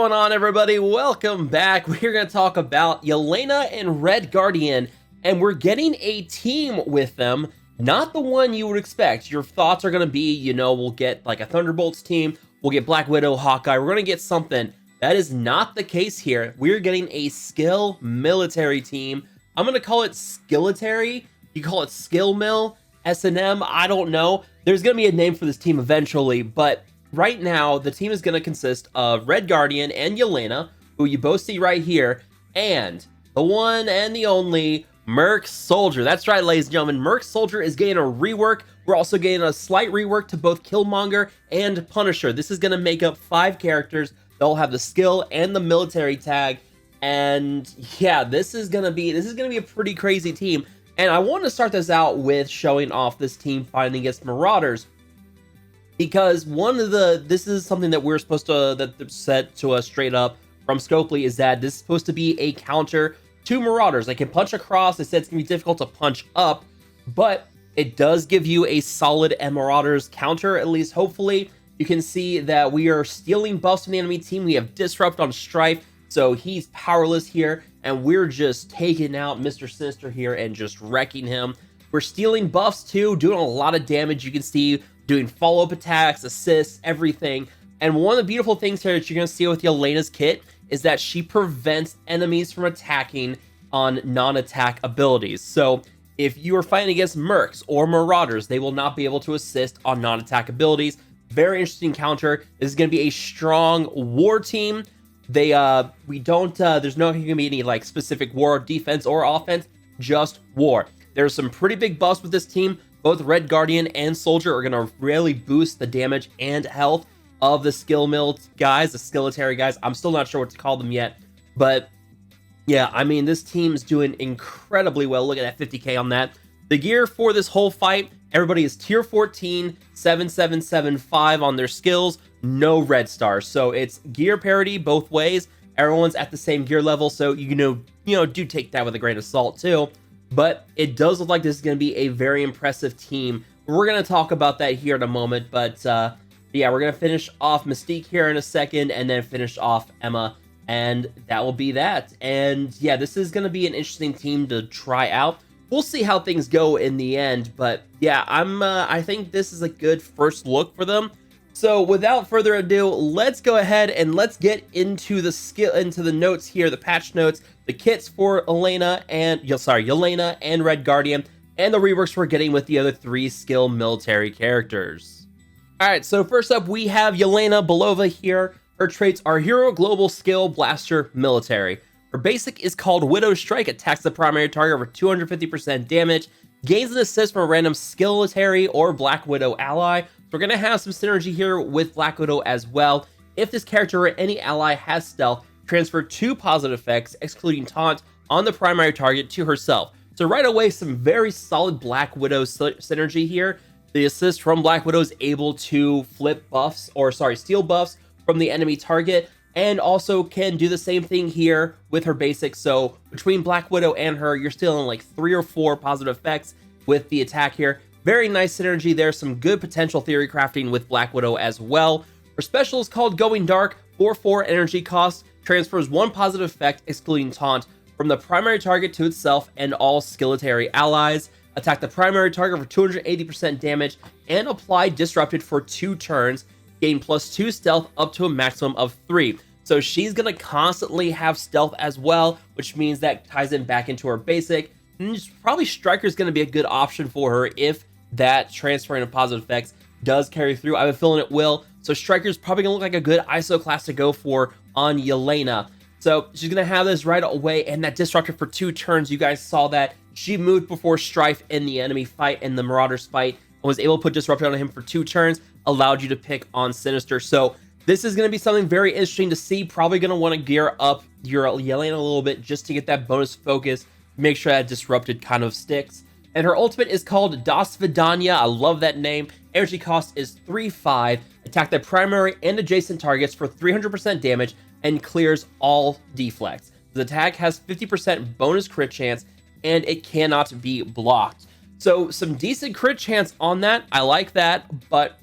going on, everybody? Welcome back. We're going to talk about Yelena and Red Guardian, and we're getting a team with them. Not the one you would expect. Your thoughts are going to be, we'll get like a Thunderbolts team, we'll get Black Widow, Hawkeye, we're going to get something. That is not the case here. We're getting a skill military team. I'm going to call it skilletary. You call it skill mill, S&M, I don't know. There's going to be a name for this team eventually, but right now, the team is going to consist of Red Guardian and Yelena, who you both see right here, and the one and the only Merc Soldier. That's right, ladies and gentlemen. Merc Soldier is getting a rework. We're also getting a slight rework to both Killmonger and Punisher. This is going to make up 5 characters. They'll have the skill and the military tag. And yeah, this is going to be a pretty crazy team. And I want to start this out with showing off this team fighting against Marauders. Because this is something that we're supposed to, that's set to us straight up from Scopely, is that this is supposed to be a counter to Marauders. They can punch across. They said it's going to be difficult to punch up, but it does give you a solid Marauders counter, at least hopefully. You can see that we are stealing buffs from the enemy team. We have Disrupt on Strife, so he's powerless here, and we're just taking out Mr. Sinister here and just wrecking him. We're stealing buffs too, doing a lot of damage. You can see doing follow-up attacks, assists, everything. And one of the beautiful things here that you're going to see with Yelena's kit is that she prevents enemies from attacking on non-attack abilities. So if you are fighting against Mercs or Marauders, they will not be able to assist on non-attack abilities. Very interesting counter. This is going to be a strong war team. There's not going to be any like specific war, defense, or offense, just war. There's some pretty big buffs with this team. Both Red Guardian and Soldier are going to really boost the damage and health of the skill mill guys, the skilletary guys. I'm still not sure what to call them yet. But yeah, I mean, this team's doing incredibly well. Look at that 50k on that. The gear for this whole fight, everybody is tier 14, 7775 on their skills, no red stars. So it's gear parity both ways. Everyone's at the same gear level. So, do take that with a grain of salt too. But it does look like this is going to be a very impressive team. We're going to talk about that here in a moment. But yeah, we're going to finish off Mystique here in a second and then finish off Emma. And that will be that. And yeah, this is going to be an interesting team to try out. We'll see how things go in the end. But yeah, I think this is a good first look for them. So without further ado, let's go ahead and let's get into the notes here, the patch notes, the kits for Yelena and Red Guardian, and the reworks we're getting with the other 3 skill military characters. Alright, so first up we have Yelena Belova here. Her traits are Hero, Global, Skill, Blaster, Military. Her basic is called Widow Strike, attacks the primary target for 250% damage, gains an assist from a random skilletary or Black Widow ally. We're going to have some synergy here with Black Widow as well. If this character or any ally has stealth, transfer 2 positive effects, excluding taunt, on the primary target to herself. So right away, some very solid Black Widow synergy here. The assist from Black Widow is able to steal buffs from the enemy target, and also can do the same thing here with her basic. So between Black Widow and her, you're stealing like 3 or 4 positive effects with the attack here. Very nice synergy there. Some good potential theory crafting with Black Widow as well. Her special is called Going Dark. 4/4 energy cost. Transfers 1 positive effect, excluding taunt, from the primary target to itself and all skilletary allies. Attack the primary target for 280% damage and apply Disrupted for 2 turns. Gain +2 stealth up to a maximum of 3. So she's going to constantly have stealth as well, which means that ties in back into her basic. And probably Striker's going to be a good option for her if that transferring of positive effects does carry through. I have a feeling it will. So Striker's probably going to look like a good ISO class to go for on Yelena. So she's going to have this right away, and that Disruptor for 2 turns. You guys saw that. She moved before Strife in the enemy fight, in the Marauders fight, and was able to put Disruptor on him for 2 turns, allowed you to pick on Sinister. So this is going to be something very interesting to see. Probably going to want to gear up your Yelena a little bit just to get that bonus focus, make sure that Disrupted kind of sticks. And her ultimate is called Das Vidania. I love that name. Energy cost is 3/5. Attack the primary and adjacent targets for 300% damage and clears all deflects. The attack has 50% bonus crit chance and it cannot be blocked. So some decent crit chance on that. I like that. But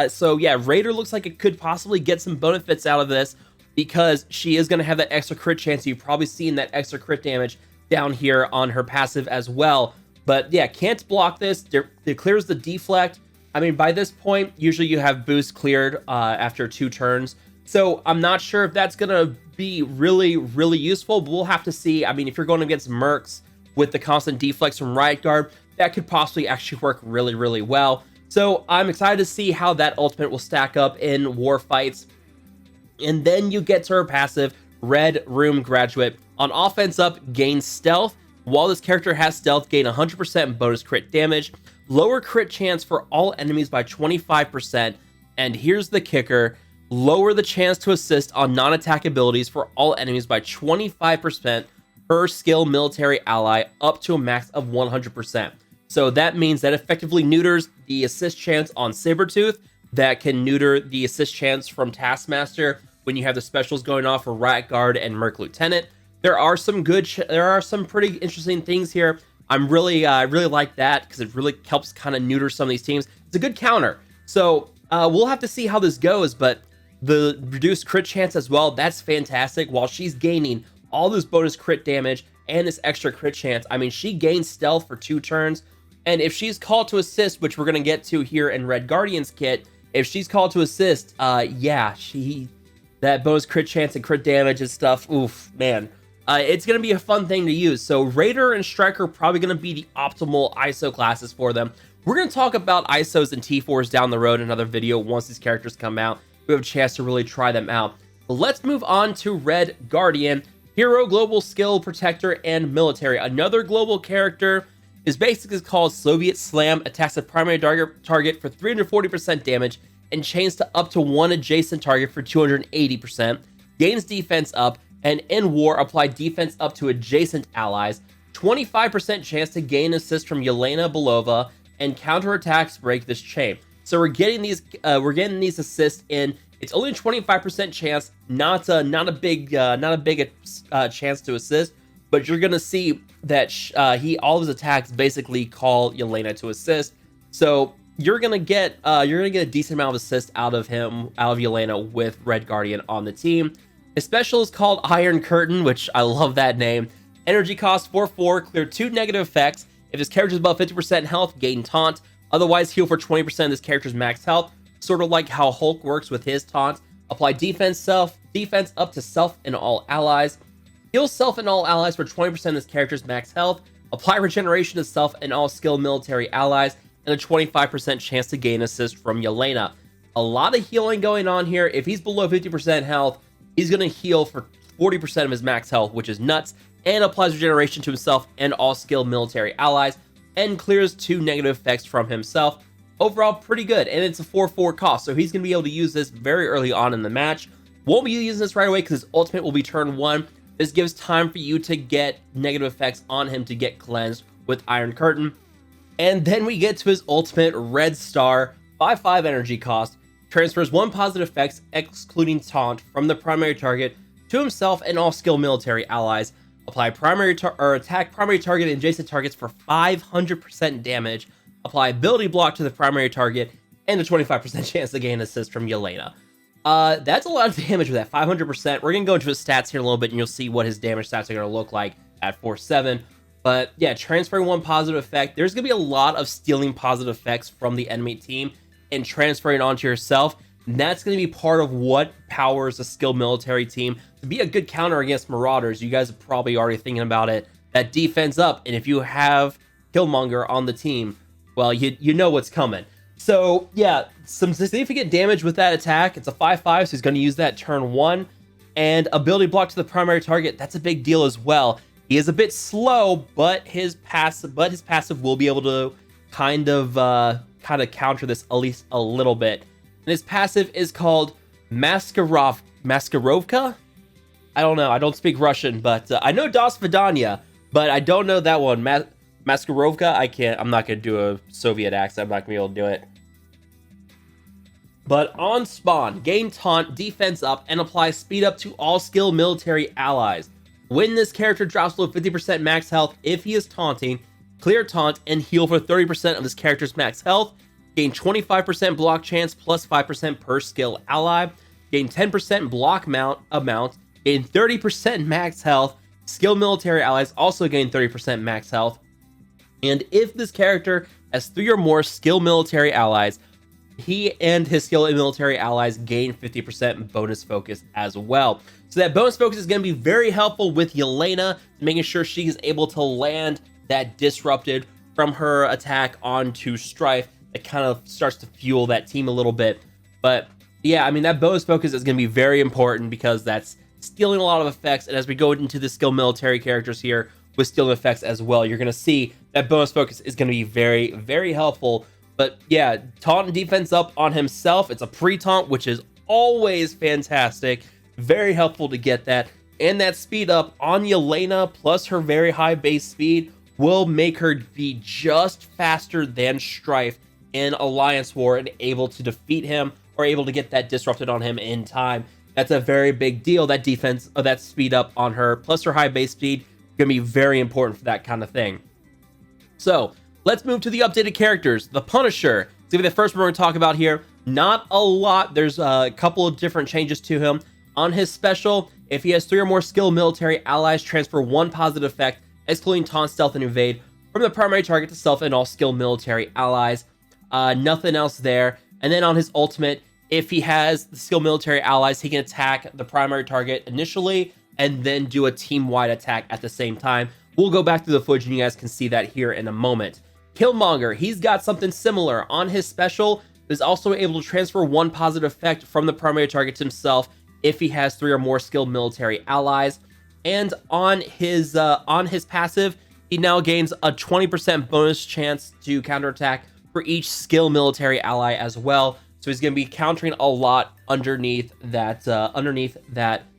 so yeah, Raider looks like it could possibly get some benefits out of this. because she is going to have that extra crit chance. You've probably seen that extra crit damage down here on her passive as well. But yeah, can't block this. It clears the deflect. I mean, by this point, usually you have boost cleared after 2 turns. So I'm not sure if that's going to be really, really useful, but we'll have to see. I mean, if you're going against Mercs with the constant deflects from Riot Guard, that could possibly actually work really, really well. So I'm excited to see how that ultimate will stack up in war fights. And then you get to her passive, Red Room Graduate. On offense up, gain stealth. While this character has stealth, gain 100% bonus crit damage. Lower crit chance for all enemies by 25%. And here's the kicker. Lower the chance to assist on non-attack abilities for all enemies by 25% per skill military ally up to a max of 100%. So that means that effectively neuters the assist chance on Sabretooth, that can neuter the assist chance from Taskmaster when you have the specials going off for Riot Guard and Merc Lieutenant. There are some pretty interesting things here. I really like that because it really helps kind of neuter some of these teams. It's a good counter. So we'll have to see how this goes, but the reduced crit chance as well, that's fantastic. While she's gaining all this bonus crit damage and this extra crit chance, I mean, she gains stealth for 2 turns. And if she's called to assist, which we're going to get to here in Red Guardian's kit, if she's called to assist, yeah, that bonus crit chance and crit damage and stuff, oof, man. It's going to be a fun thing to use. So Raider and Striker are probably going to be the optimal ISO classes for them. We're going to talk about ISOs and T4s down the road in another video once these characters come out. We have a chance to really try them out. But let's move on to Red Guardian. Hero, Global Skill, Protector, and Military. Another global character is basically called Soviet Slam. Attacks a primary target for 340% damage and chains to up to 1 adjacent target for 280%. Gains defense up, and in war, apply defense up to adjacent allies. 25% chance to gain assist from Yelena Belova, and counterattacks break this chain. So we're getting these assists in. It's only 25% chance, not a big chance to assist, but you're gonna see that all of his attacks basically call Yelena to assist. So you're gonna get a decent amount of assist out of Yelena with Red Guardian on the team. His special is called Iron Curtain, which I love that name. Energy cost 4/4, clear 2 negative effects. If this character is above 50% health, gain taunt. Otherwise, heal for 20% of this character's max health. Sort of like how Hulk works with his taunt. Apply defense up to self and all allies. Heal self and all allies for 20% of this character's max health. Apply regeneration to self and all skill military allies, and a 25% chance to gain assist from Yelena. A lot of healing going on here. If he's below 50% health, he's going to heal for 40% of his max health, which is nuts, and applies regeneration to himself and all skill military allies, and clears 2 negative effects from himself. Overall, pretty good, and it's a 4/4 cost, so he's going to be able to use this very early on in the match. Won't be using this right away because his ultimate will be turn 1. This gives time for you to get negative effects on him to get cleansed with Iron Curtain. And then we get to his ultimate, Red Star, 5/5 energy cost. Transfers 1 positive effects, excluding taunt, from the primary target to himself and all skill military allies. Apply attack primary target and adjacent targets for 500% damage. Apply ability block to the primary target, and a 25% chance to gain assist from Yelena. That's a lot of damage with that, 500%. We're going to go into his stats here in a little bit, and you'll see what his damage stats are going to look like at 4/7. But yeah, transferring 1 positive effect. There's going to be a lot of stealing positive effects from the enemy team and transferring onto yourself. And that's going to be part of what powers a skilled military team to be a good counter against Marauders. You guys are probably already thinking about it. That defense up, and if you have Killmonger on the team, well, you know what's coming. So yeah, some significant damage with that attack. It's a 5/5, so he's going to use that turn 1. And ability block to the primary target, that's a big deal as well. He is a bit slow, but his passive will be able to kind of counter this at least a little bit. And his passive is called Maskarovka? I don't know. I don't speak Russian, but I know Das Vidanya, but I don't know that one. Maskarovka? I'm not going to do a Soviet accent. I'm not going to be able to do it. But on spawn, gain taunt, defense up, and apply speed up to all skill military allies. When this character drops below 50% max health, if he is taunting, clear taunt and heal for 30% of this character's max health. Gain 25% block chance plus 5% per skill ally. gain 10% block amount, gain 30% max health. Skilled military allies also gain 30% max health. And if this character has 3 or more skilled military allies, he and his skilled military allies gain 50% bonus focus as well. So that bonus focus is going to be very helpful with Yelena, making sure she's able to land that disrupted from her attack onto Strife. It kind of starts to fuel that team a little bit. But yeah, I mean, that bonus focus is going to be very important because that's stealing a lot of effects. And as we go into the skilled military characters here with stealing effects as well, you're going to see that bonus focus is going to be very, very helpful. But yeah, taunt and defense up on himself. It's a pre-taunt, which is always fantastic. Very helpful to get that. And that speed up on Yelena, plus her very high base speed, will make her be just faster than Strife in Alliance War and able to defeat him or able to get that disrupted on him in time. That's a very big deal. That defense, or that speed up on her, plus her high base speed, going to be very important for that kind of thing. So let's move to the updated characters. The Punisher. It's going to be the first one we're going to talk about here. Not a lot. There's a couple of different changes to him. On his special, if he has 3 or more skilled military allies, transfer 1 positive effect, excluding taunt, stealth, and evade, from the primary target to self and all skilled military allies. Nothing else there. And then on his ultimate, if he has the skilled military allies, he can attack the primary target initially and then do a team-wide attack at the same time. We'll go back to the footage and you guys can see that here in a moment. Killmonger, he's got something similar. On his special, is also able to transfer 1 positive effect from the primary target to himself if he has 3 or more skilled military allies. And on his passive, he now gains a 20% bonus chance to counterattack for each skilled military ally as well. So he's going to be countering a lot underneath that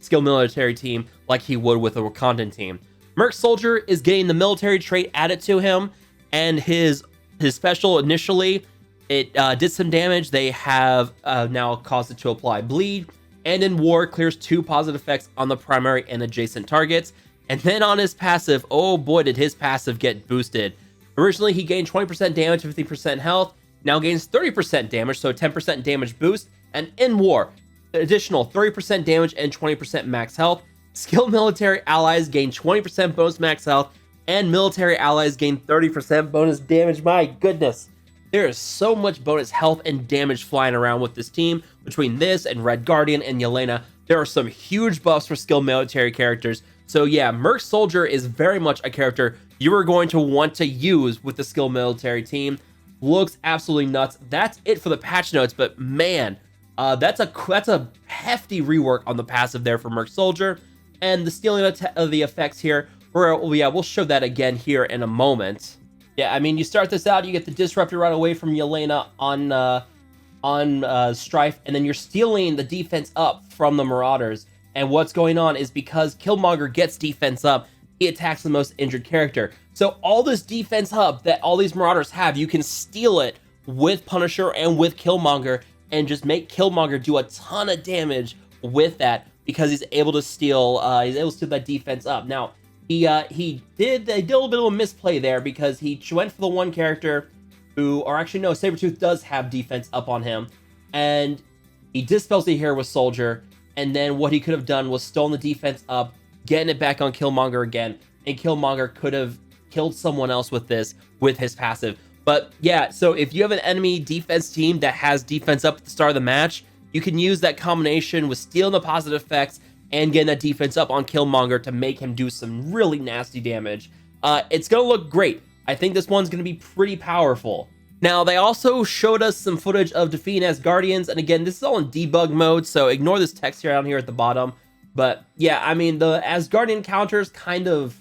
skilled military team like he would with a Wakandan team. Merc Soldier is getting the military trait added to him, and his special initially, it did some damage. They have now caused it to apply bleed, and in war clears 2 positive effects on the primary and adjacent targets. And then on his passive, oh boy, did his passive get boosted. Originally, he gained 20% damage and 50% health, now gains 30% damage, so a 10% damage boost, and in war, additional 30% damage and 20% max health. Skilled military allies gain 20% bonus max health, and military allies gain 30% bonus damage. My goodness, there is so much bonus health and damage flying around with this team. Between this and Red Guardian and Yelena, there are some huge buffs for skilled military characters. So yeah, Merc Soldier is very much a character you are going to want to use with the skilled military team. Looks absolutely nuts. That's it for the patch notes, but man, that's a hefty rework on the passive there for Merc Soldier. And the stealing of the effects here, we'll show that again here in a moment. Yeah, I mean, you start this out, you get the Disruptor right away from Yelena on Strife, and then you're stealing the defense up from the Marauders. And what's going on is because Killmonger gets defense up, he attacks the most injured character. So all this defense up that all these Marauders have, you can steal it with Punisher and with Killmonger and just make Killmonger do a ton of damage with that because he's able to steal that defense up. Now, they did a little bit of a misplay there because he went for the one character who, or actually no, Sabretooth does have defense up on him, and he dispels the hair with Soldier, and then what he could have done was stolen the defense up, getting it back on Killmonger again, and Killmonger could have killed someone else with his passive. But yeah, so if you have an enemy defense team that has defense up at the start of the match, you can use that combination with stealing the positive effects and getting that defense up on Killmonger to make him do some really nasty damage. It's gonna look great. I think this one's gonna be pretty powerful. Now, they also showed us some footage of defeating Asgardians, and again, this is all in debug mode, so ignore this text here down here at the bottom. But yeah, I mean, the Asgardian counters kind of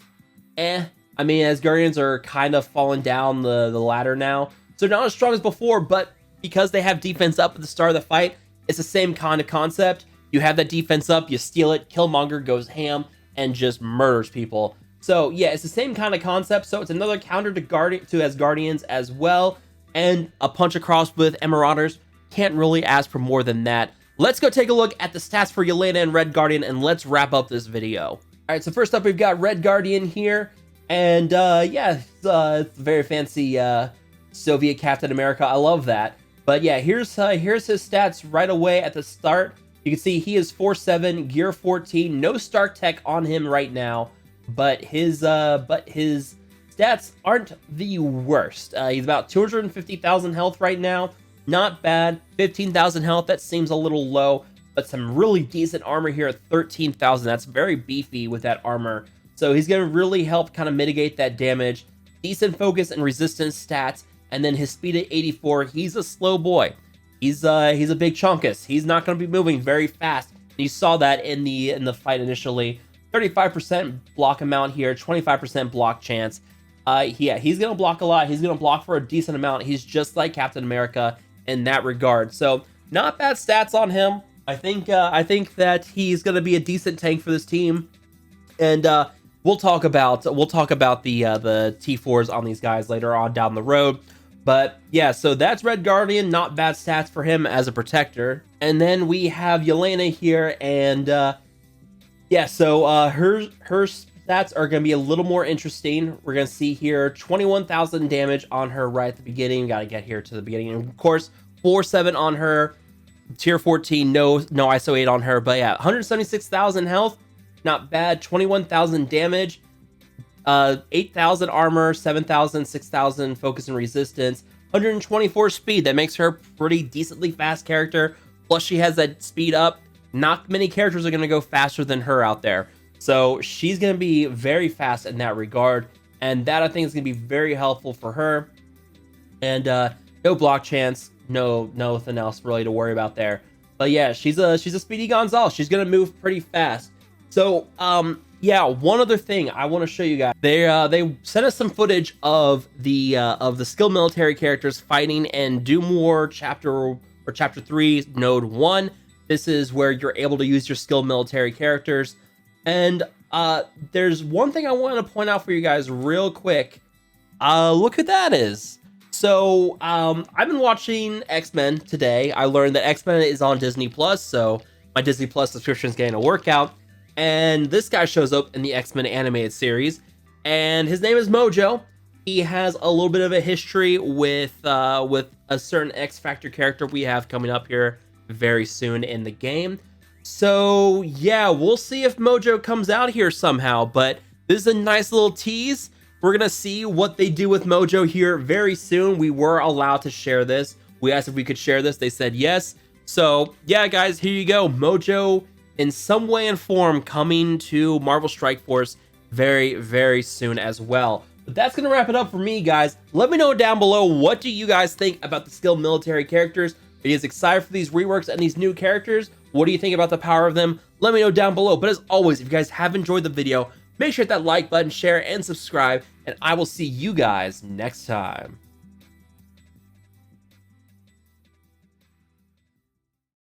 I mean, Asgardians are kind of falling down the ladder now. So they're not as strong as before, but because they have defense up at the start of the fight, it's the same kind of concept. You have that defense up, you steal it, Killmonger goes ham and just murders people. So yeah, it's the same kind of concept. So it's another counter to Asgardians as well, and a punch across with Marauders. Can't really ask for more than that. Let's go take a look at the stats for Yelena and Red Guardian, and let's wrap up this video. All right, so first up, we've got Red Guardian here, and yeah, it's a very fancy Soviet Captain America. I love that. But yeah, here's his stats right away at the start. You can see he is 4/7, gear 14, no Stark Tech on him right now, but his stats aren't the worst. He's about 250,000 health right now. Not bad. 15,000 health, that seems a little low, but some really decent armor here at 13,000. That's very beefy with that armor. So he's going to really help kind of mitigate that damage. Decent focus and resistance stats, and then his speed at 84. He's a slow boy. He's a big chunkus. He's not going to be moving very fast. You saw that in the fight initially. 35% block amount here, 25% block chance. Yeah, he's going to block a lot. He's going to block for a decent amount. He's just like Captain America in that regard. So not bad stats on him. I think that he's going to be a decent tank for this team. And we'll talk about the T4s on these guys later on down the road. But yeah, so that's Red Guardian. Not bad stats for him as a protector. And then we have Yelena here, and yeah, so her stats are going to be a little more interesting. We're going to see here 21,000 damage on her right at the beginning. Got to get here to the beginning. And of course, 4/7 on her, tier 14, no ISO 8 on her. But yeah, 176,000 health, not bad. 21,000 damage, 8,000 armor, 7,000, 6,000 focus and resistance, 124 speed. That makes her a pretty decently fast character. Plus, she has that speed up. Not many characters are going to go faster than her out there. So she's going to be very fast in that regard. And that, I think, is going to be very helpful for her. And no block chance. Nothing else really to worry about there. But yeah, she's a speedy Gonzalez. She's going to move pretty fast. So, yeah, one other thing I want to show you guys. They sent us some footage of the skilled military characters fighting in Doom War Chapter 3, Node 1. This is where you're able to use your skilled military characters. And there's one thing I want to point out for you guys real quick. Look who that is. So I've been watching X-Men today. I learned that X-Men is on Disney Plus, so my Disney Plus subscription is getting a workout. And this guy shows up in the X-Men animated series, and his name is Mojo. He has a little bit of a history with a certain X-Factor character we have coming up here very soon in the game. So yeah, we'll see if Mojo comes out here somehow, but this is a nice little tease. We're gonna see what they do with Mojo here very soon. We were allowed to share this. We asked if we could share this. They said yes. So yeah, guys, here you go. Mojo in some way and form coming to Marvel Strike Force very, very soon as well. But that's going to wrap it up for me, guys. Let me know down below, what do you guys think about the skilled military characters? Are you guys excited for these reworks and these new characters? What do you think about the power of them? Let me know down below. But as always, if you guys have enjoyed the video, make sure to hit that like button, share, and subscribe. And I will see you guys next time.